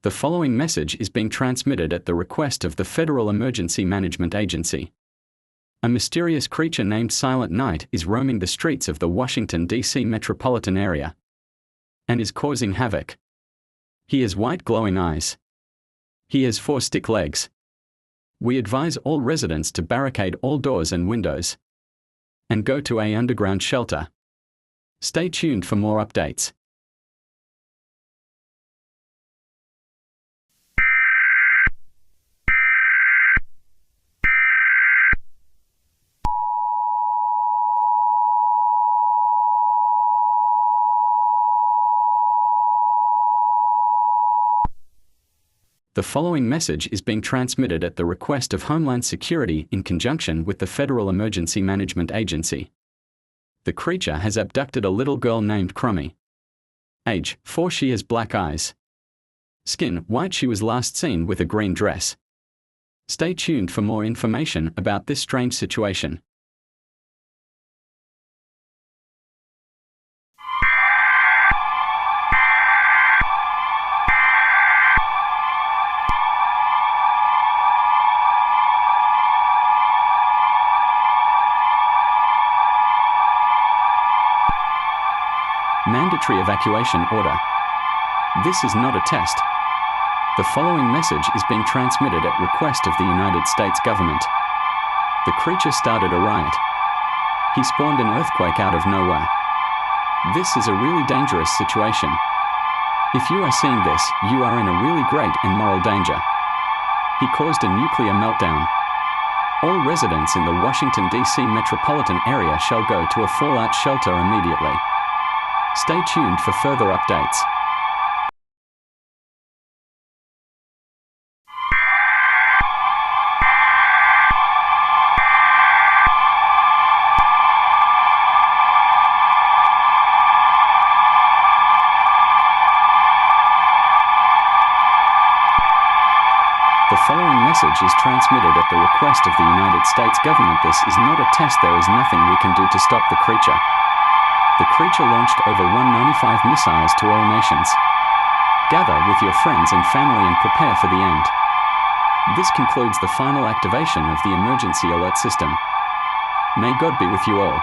The following message is being transmitted at the request of the Federal Emergency Management Agency. A mysterious creature named Silent Night is roaming the streets of the Washington, D.C. metropolitan area and is causing havoc. He has white glowing eyes. He has 4 stick legs. We advise all residents to barricade all doors and windows and go to an underground shelter. Stay tuned for more updates. The following message is being transmitted at the request of Homeland Security in conjunction with the Federal Emergency Management Agency. The creature has abducted a little girl named Crummy. Age 4. She has black eyes. Skin white. She was last seen with a green dress. Stay tuned for more information about this strange situation. Mandatory evacuation order. This is not a test. The following message is being transmitted at request of the United States government. The creature started a riot. He spawned an earthquake out of nowhere. This is a really dangerous situation. If you are seeing this, you are in a really great and moral danger. He caused a nuclear meltdown. All residents in the Washington, D.C. metropolitan area shall go to a fallout shelter immediately. Stay tuned for further updates. The following message is transmitted at the request of the United States government. This is not a test. There is nothing we can do to stop the creature. The creature launched over 195 missiles to all nations. Gather with your friends and family and prepare for the end. This concludes the final activation of the emergency alert system. May God be with you all.